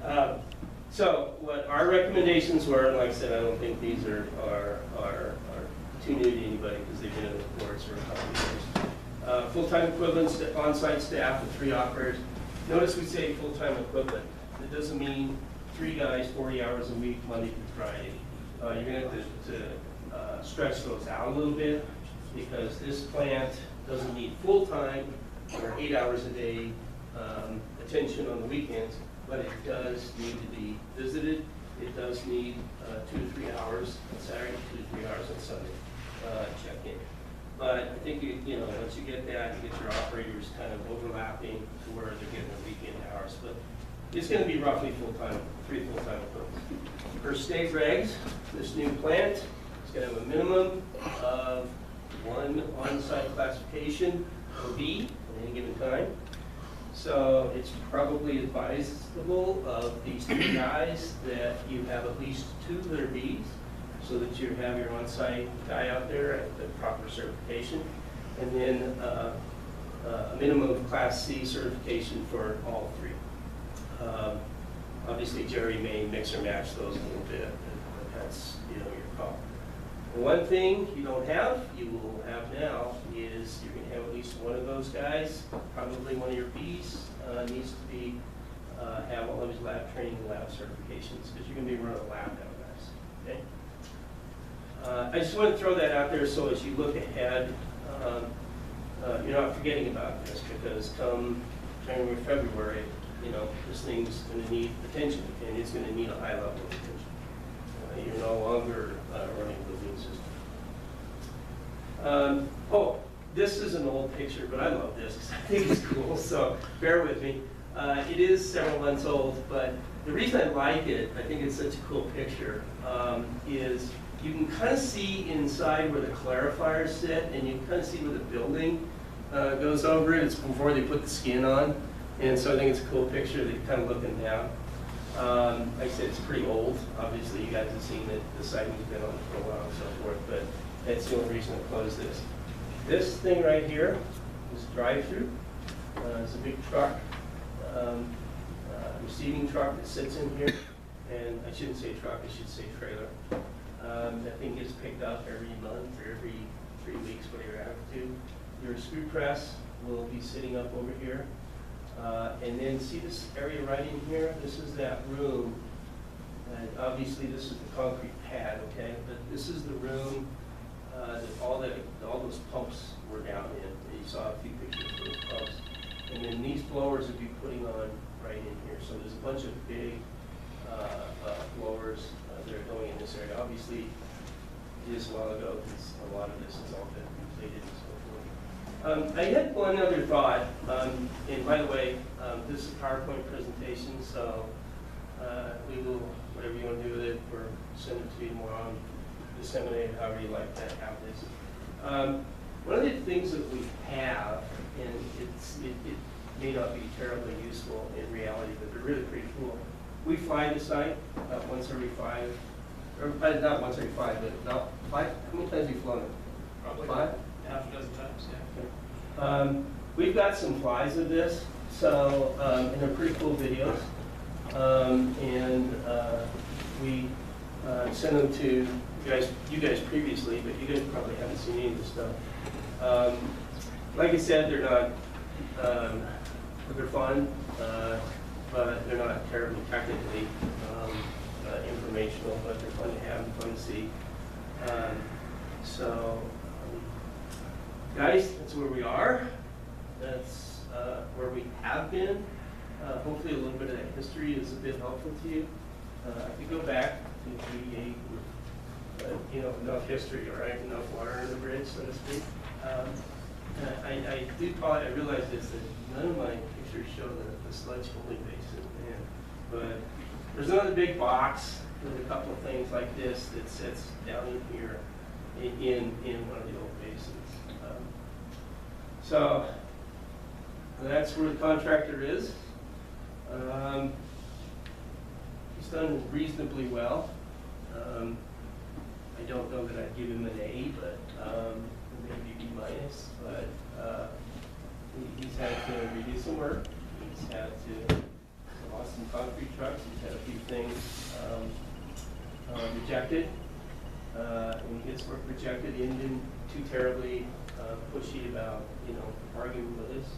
months. So what our recommendations were, and like I said, I don't think these are too new to anybody because they've been in the courts for a couple of years. Full-time equivalents, on-site staff with 3 operators. Notice we say full-time equivalent. It doesn't mean 3 guys, 40 hours a week, Monday through Friday. You're going to have to stretch those out a little bit because this plant doesn't need full-time or 8 hours a day attention on the weekends, but it does need to be visited. It does need 2 to 3 hours on Saturday, 2 to 3 hours on Sunday check-in. But I think once you get that, you get your operators kind of overlapping to where they're getting their weekend hours. But it's going to be roughly full-time, 3 full-time equivalents. For state regs, this new plant is going to have a minimum of 1 on-site classification per B at any given time. So it's probably advisable of these 3 guys that you have at least 2 that are Bs, so that you have your on-site guy out there at the proper certification, and then a minimum of Class C certification for all 3. Obviously, Jerry may mix or match those a little bit, but that's your call. One thing you don't have, you will have now, is you're going to have at least one of those guys, probably one of your Bs, needs to be have all of his lab training and lab certifications, because you're going to be running a lab now, guys. Okay. I just want to throw that out there so as you look ahead, you're not forgetting about this, because come January, February, this thing's going to need attention, and it's going to need a high level of attention. You're no longer running the lean system. This is an old picture, but I love this because I think it's cool, so bear with me. It is several months old, but the reason I like it, I think it's such a cool picture, is you can kind of see inside where the clarifiers sit, and you can kind of see where the building goes over it. It's before they put the skin on, and so I think it's a cool picture that you're kind of looking down. Like I said, it's pretty old. Obviously, you guys have seen that the siding's been on it for a while and so forth, but that's the only reason I closed this. This thing right here is drive-through. It's a big truck, receiving truck that sits in here, and I shouldn't say truck, I should say trailer. That thing gets picked up every month or every 3 weeks, whatever you have to. Your screw press will be sitting up over here. And then see this area right in here? This is that room. And obviously this is the concrete pad, okay? But this is the room that all those pumps were down in. You saw a few pictures of those pumps. And then these blowers would be putting on right in here. So there's a bunch of big blowers that are going in this area. Obviously, it is a while ago because a lot of this has all been completed and so forth. I had one other thought, and by the way, this is a PowerPoint presentation, so we will, whatever you want to do with it, or send it to you tomorrow, disseminate it however you like to have this. One of the things that we have, and it may not be terribly useful in reality, but they're really pretty cool. We fly the site once every 5, or not once every 5, but about 5. How many times have you flown it? Probably 5? half a dozen times, yeah. We've got some flies of this, so and they're pretty cool videos, and we sent them to you guys previously, but you guys probably haven't seen any of this stuff. Like I said, they're not they're fun, but they're not terribly technically informational, but they're fun to have and fun to see. Guys, that's where we are. That's where we have been. Hopefully a little bit of that history is a bit helpful to you. I could go back to 88 with enough history, right? Enough water under the bridge, so to speak. I realize this, that none of my pictures show the sludge holding basin, but there's another big box with a couple of things like this that sits down in here in one of the old basins. So that's where the contractor is. He's done reasonably well. I don't know that I'd give him an A, but maybe B minus. But he's had to redo some work. He's had to some concrete trucks, he's had a few things rejected. And he gets work rejected, he didn't too terribly pushy about, you know, arguing with us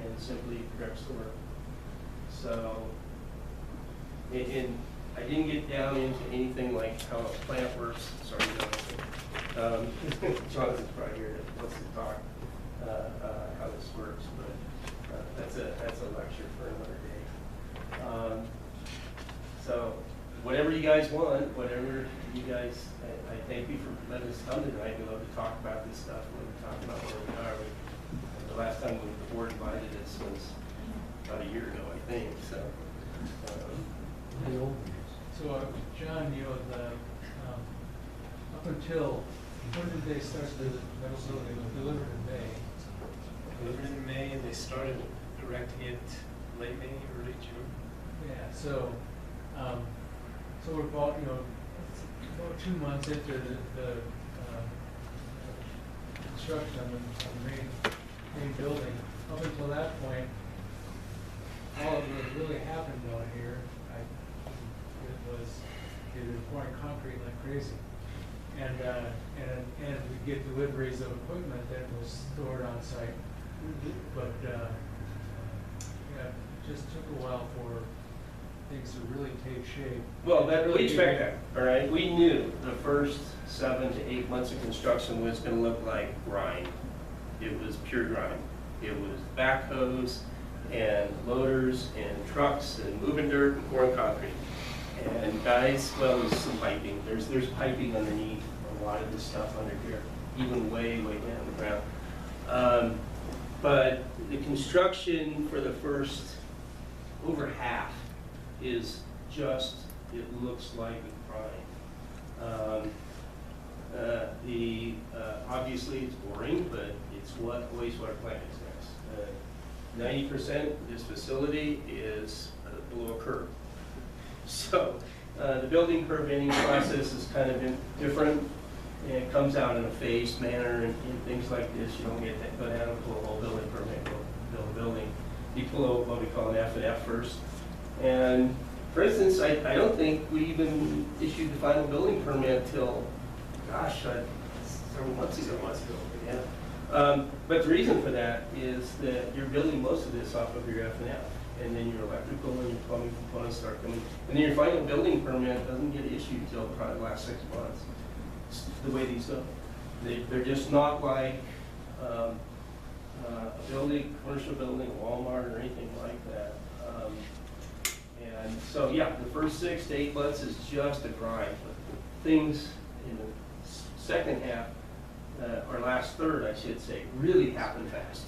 and simply progress the work. So, and I didn't get down into anything like how a plant works, sorry, Jonathan's probably here that wants to talk how this works, but that's a lecture for another day. So, whatever you guys want, whatever you guys, I thank you for letting us come tonight. We love to talk about this stuff. We love to talk about where we are. The last time the board invited us was about a year ago, I think. So, John, you know, up until, when did they start the metal building? It was delivered in May. Delivered in May, and they started erecting it late May, early June. Yeah, so we're about, you know, about 2 months into the construction of the main building. Up until that point, all that really happened down here, it was pouring concrete like crazy. And we get deliveries of equipment that was stored on site. But yeah, it just took a while for things to really take shape. well, we expect that, all right? We knew the first 7 to 8 months of construction was going to look like grind. It was pure grind. It was backhoes and loaders and trucks and moving dirt and pouring concrete. And guys, well, there's some piping. There's piping underneath a lot of this stuff under here, even way down the ground. But the construction for the first over half is just, it looks like a grind. Obviously it's boring, but it's what the wastewater plant is next. 90% of this facility is below a curb. So the building permitting process is kind of different, and it comes out in a phased manner and things like this. You don't get that, go down and pull a whole building permit, build a building. You pull what we call an F&F first. And for instance, I don't think we even issued the final building permit till, gosh, several months ago. Yeah. But the reason for that is that you're building most of this off of your F&F. And then your electrical and your plumbing components start coming. And then your final building permit doesn't get issued until probably the last 6 months. It's the way these go. They're just not like a building, commercial building, Walmart or anything like that. And so, yeah, the first 6 to 8 months is just a grind. But things in the second half, or last third, I should say, really happen fast.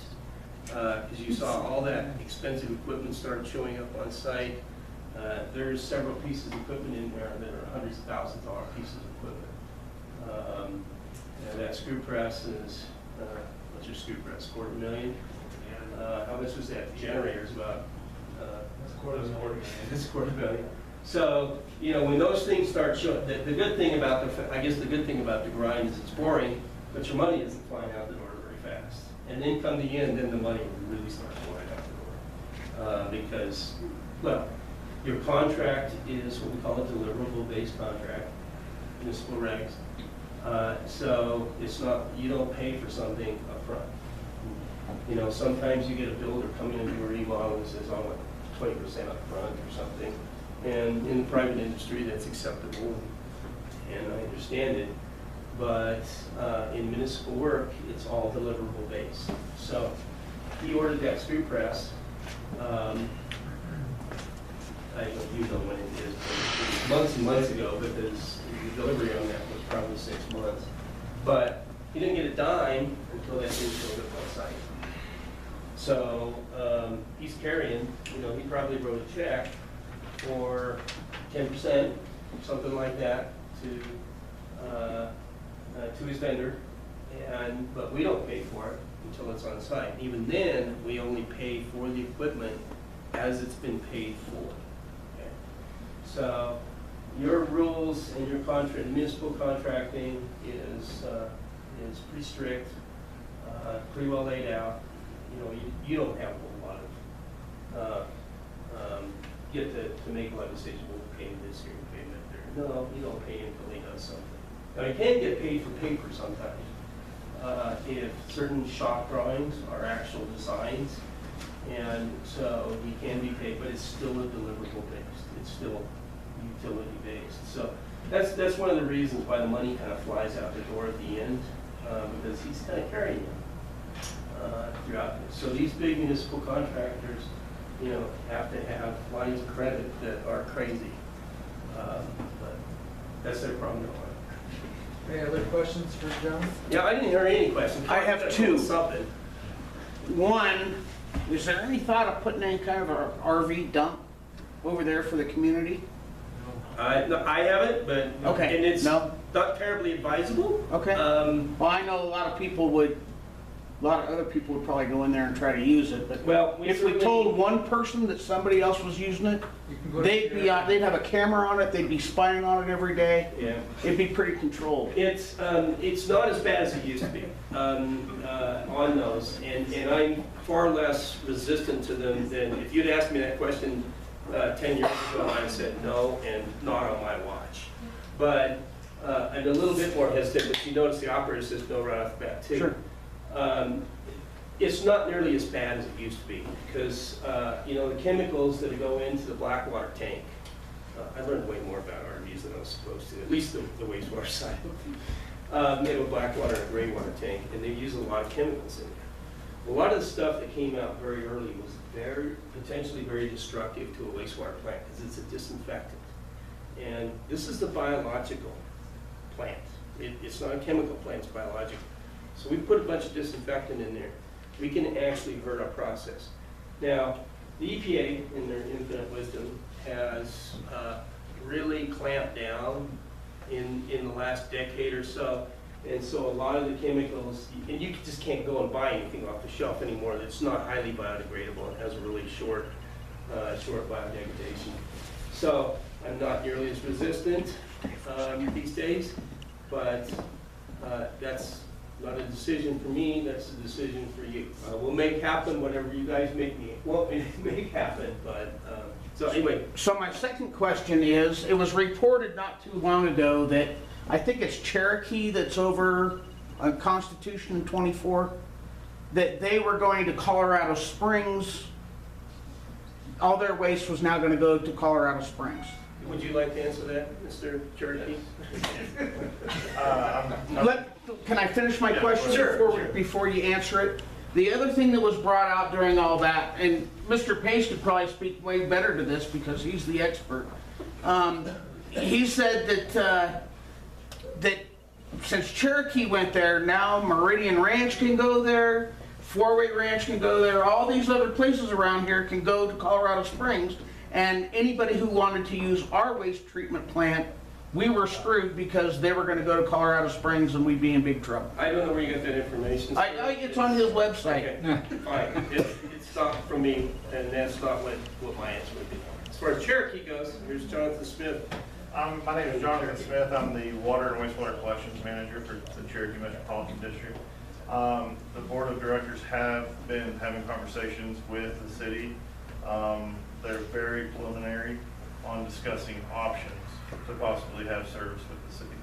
Because you saw all that expensive equipment start showing up on site. There's several pieces of equipment in there that are hundreds of thousands of dollars pieces of equipment. And that screw press is, what's your screw press, $250,000? How much was that? The generator's about, it's $250,000. So, you know, when those things start showing, the good thing about I guess the good thing about the grind is it's boring, but your money isn't flying out the door very fast. And then come the end, then the money really starts flying out the door. Because, well, your contract is what we call a deliverable-based contract, municipal regs. So it's not, you don't pay for something up front. You know, sometimes you get a builder coming into a remodel and says, I want 20% up front or something. And in the private industry, that's acceptable, and I understand it. But in municipal work, it's all deliverable based. So he ordered that screw press. I don't you know when it is, but it was months and months ago, but the delivery on that was probably 6 months. But he didn't get a dime until that thing showed up on site. So he's carrying, you know, he probably wrote a check for 10%, something like that, to his vendor, but we don't pay for it until it's on site. Even then, we only pay for the equipment as it's been paid for. Okay? So your rules and your contract, municipal contracting is pretty strict, pretty well laid out. You know, you don't have a whole lot of get to make a lot of decisions, we'll pay him this year, pay him that there. No, you don't pay him until he does something. Now, you can get paid for paper sometimes. If certain shop drawings are actual designs, and so he can be paid, but it's still a deliverable based. It's still utility based. So that's one of the reasons why the money kind of flies out the door at the end, because he's kind of carrying it throughout this. So these big municipal contractors, you know, have to have lines of credit that are crazy. But that's their problem. Any other questions for John? Yeah, I didn't hear any questions. I have two. Something. One, is there any thought of putting any kind of a RV dump over there for the community? No, I haven't, but Okay, and it's no. not terribly advisable. Okay. Well, I know a lot of other people would probably go in there and try to use it, but Well, if we told one person that somebody else was using it, You can go to they'd have a camera on it, they'd be spying on it every day. Yeah. It'd be pretty controlled. It's not as bad as it used to be on those, and I'm far less resistant to them than if you'd asked me that question 10 years ago. I'd said no, and not on my watch. But I'm a little bit more hesitant. But you notice the operator says no right off the bat too. Sure. It's not nearly as bad as it used to be because you know, the chemicals that go into the Blackwater tank. I learned way more about RVs than I was supposed to, at least the wastewater side. They have a Blackwater and a gray water tank, and they use a lot of chemicals in there. A lot of the stuff that came out very early was potentially very destructive to a wastewater plant because it's a disinfectant. And this is the biological plant. It's not a chemical plant, it's biological. So we put a bunch of disinfectant in there. We can actually hurt our process. Now, the EPA, in their infinite wisdom, has really clamped down in the last decade or so. And so a lot of the chemicals, and you just can't go and buy anything off the shelf anymore that's not highly biodegradable and has a really short biodegradation. So I'm not nearly as resistant these days, but that's not a decision for me, that's a decision for you. We'll make happen whatever you guys want me to make happen, but, so anyway. So my second question is, it was reported not too long ago that I think it's Cherokee that's over on Constitution 24, that they were going to Colorado Springs. All their waste was now going to go to Colorado Springs. Would you like to answer that, Mr. Cherokee? Can I finish my question Sure. before you answer it? The other thing that was brought out during all that, and Mr. Pace could probably speak way better to this because he's the expert. He said that since Cherokee went there, now Meridian Ranch can go there, Four-Way Ranch can go there, all these other places around here can go to Colorado Springs, and anybody who wanted to use our waste treatment plant, we were screwed because they were going to go to Colorado Springs and we'd be in big trouble. I don't know where you got that information. It's on his website. Okay, fine. It's not from me, and that's not what my answer would be. As far as Cherokee goes, here's Jonathan Smith. My name is Jonathan Smith. I'm the Water and Wastewater Collections Manager for the Cherokee Metropolitan District. The Board of Directors have been having conversations with the city. They're very preliminary on discussing options to possibly have service with the city.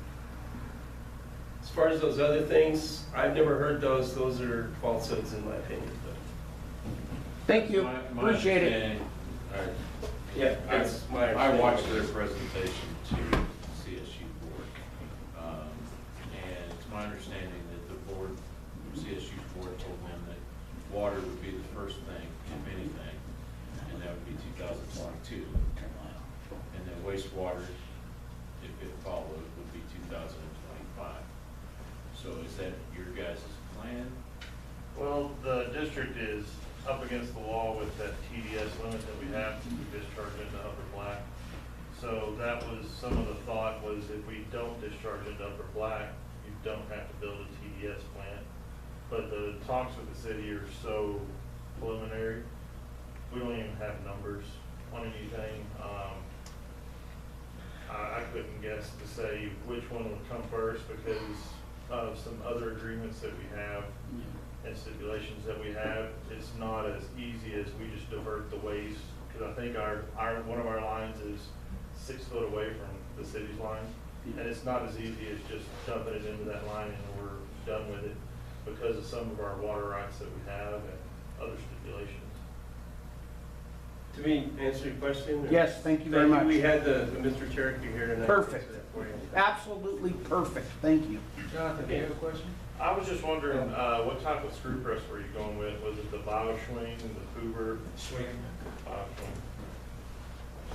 As far as those other things, I've never heard those. Those are falsehoods in my opinion. But Thank you. My Appreciate it. understanding, yeah, that's my I understanding. watched their presentation to CSU board. And it's my understanding that the board, CSU board told them that water would be the first thing, if anything, and that would be 2022. And then wastewater, if it followed, would be 2025. So is that your guys' plan? Well, the district is up against the wall with that TDS limit that we have to discharge into Upper Black. So that was, some of the thought was if we don't discharge into Upper Black, you don't have to build a TDS plant. But the talks with the city are so preliminary, we don't even have numbers on anything. I couldn't guess to say which one would come first because of some other agreements that we have and stipulations that we have. It's not as easy as we just divert the waste because I think one of our lines is 6 foot away from the city's line. And it's not as easy as just dumping it into that line and we're done with it because of some of our water rights that we have and other stipulations. Do we answer your question? or- Yes, thank you very much. We had the Mr. Cherokee here tonight. Perfect. Answer that for you. Absolutely perfect, thank you. Jonathan, do you have a question? I was just wondering, what type of screw press were you going with? Was it the BioSwing, the Hoover? Swing. BioSwing?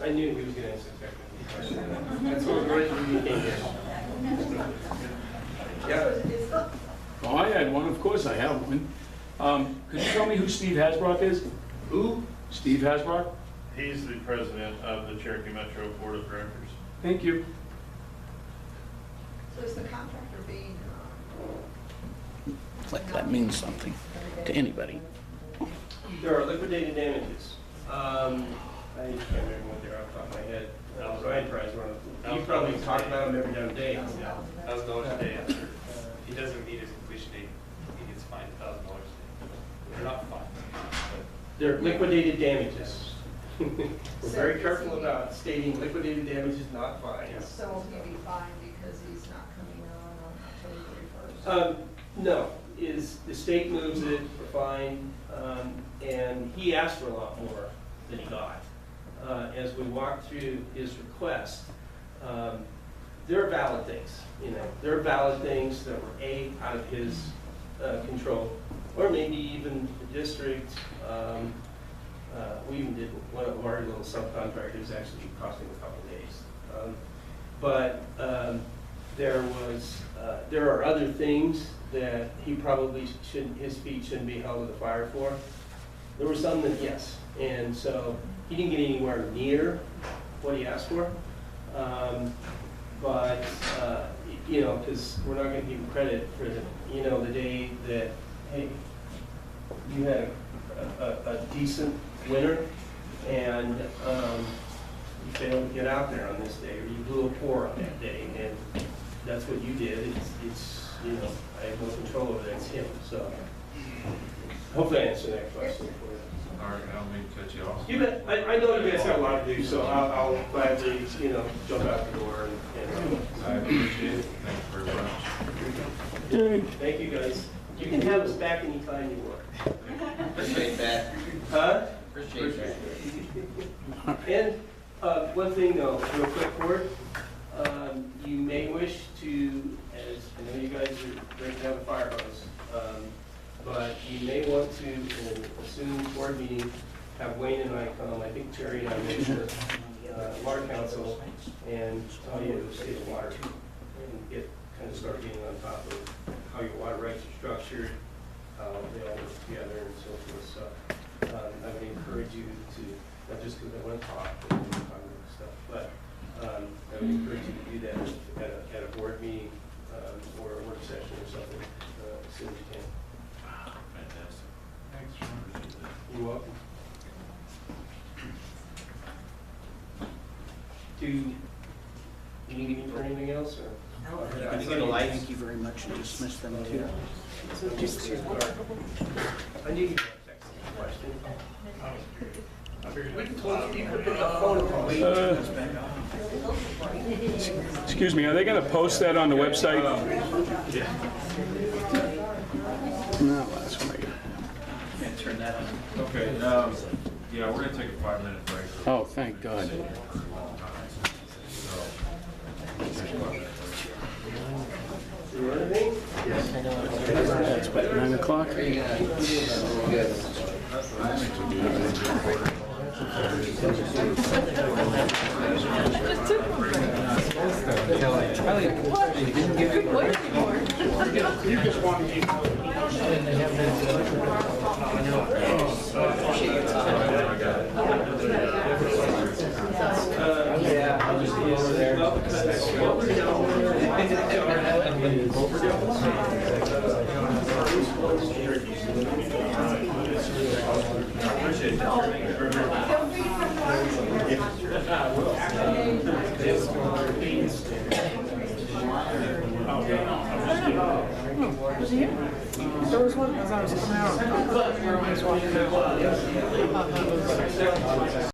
I knew he was gonna answer exactly the question. That's what we're right when you came here. Yeah. Oh, I had one, of course I have one. Could you tell me who Steve Hasbrook is? Who? Steve Hasbrook? He's the president of the Cherokee Metro Board of Directors. Thank you. So is the contractor being, Like that means something to anybody. There are liquidated damages. I can't remember what they're off the top of my head. Brian tries one. You probably talk about them every damn day. Yeah, that was the only day after. If he doesn't meet his completion date, he gets fined $1,000. They're not fined. They're liquidated damages. We're very careful about stating liquidated damages, not fines. so will he be fined because he's not coming on October 31st? No, the state moves it, we're fine, and he asked for a lot more than he got. As we walked through his request, there are valid things, there are valid things that were out of his control, or maybe even the district. We even did one of our little subcontractors actually costing a couple days. But there are other things that he probably his feet shouldn't be held to the fire for. There were some that, yes, and so he didn't get anywhere near what he asked for. But, because we're not gonna give him credit for the day that, hey, you had a decent winter and you failed to get out there on this day, or you blew a pour on that day, and that's what you did. It's I have no control over that, it's him, so. Hopefully I answered that question for you. All right, I don't mean to cut you off. You bet. I know you guys got a lot to do, so I'll gladly, jump out the door and I appreciate it. Thank you very much. thank you guys. You can have us back anytime you want. Appreciate that. Huh? Appreciate that. And one thing though, real quick, Court, you may wish to, as I know you guys are breaking down the fire hose, but you may want to, in a soon board meeting, have Wayne and I come. I think Terry and I went to water council and tell you the state of water and start getting on top of how your water rights are structured, how they all work together and so forth. So I would encourage you to, not just because I want to talk, but talk about stuff, but I would encourage you to do that at a board meeting or a work session or something as soon as you can. Fantastic. Thanks, John. Appreciate that. You're welcome. Do you need me for anything else, or? Thank you very much, and dismiss them too. I knew you had a second question. We told you to pick up phone. Excuse me, are they going to post that on the website? No, that's what Okay, yeah, we're gonna take a 5-minute break. Oh, thank God. You want anything? That's about 9 o'clock. There was one as I was coming out. I was walking out.